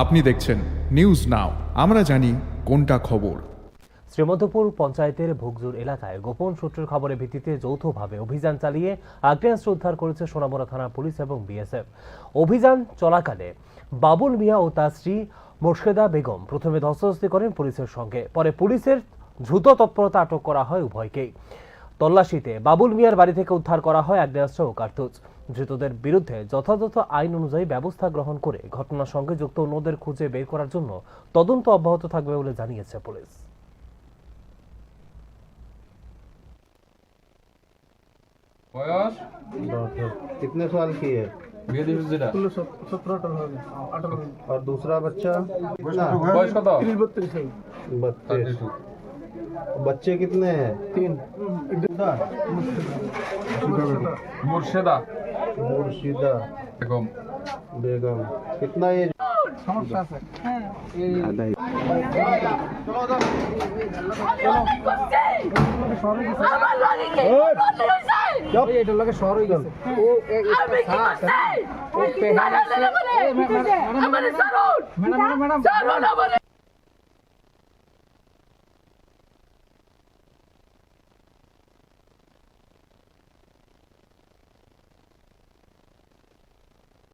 আপনি দেখছেন news now, আমরা জানি কোনটা খবর। শ্রীমন্তপুর পঞ্চায়েতের ভোগজুর এলাকায় গোপন সূত্রের খবরের ভিত্তিতে যৌথভাবে অভিযান চালিয়ে আগ্নেয়াস্ত্র উদ্ধার করেছে সোনামুড়া থানা পুলিশ এবং বিএসএফ। অভিযান চলাকালে বাবুল মিয়া ও তার স্ত্রী মোর্শেদা বেগম প্রথমে ধস্তাধস্তি করেন পুলিশের সঙ্গে, পরে পুলিশের দ্রুত তৎপরতা আটক করা হয় উভয়কেই। তল্লাশিতে বাবুল মিয়ার বাড়ি থেকে উদ্ধার করা হয় আগ্নেয়াস্ত্র ও কার্তুজ। ধৃতদের বিরুদ্ধে যথাযথ আইন অনুযায়ী ব্যবস্থা গ্রহণ করে ঘটনার সঙ্গে যুক্ত অন্যদের খুঁজে বের করার জন্য তদন্ত অব্যাহত থাকবে বলে জানিয়েছে পুলিশ। बयस कितने साल की है? 17 और दूसरा बच्चा बयस कत 32। बच्चे कितने हैं? 3। मुर्शिदा मुर्शिदा बेगम बेगम। कितना एज? সমস্যা আছে। এটার লগে শহর হয়ে গেছে। ও ম্যাডাম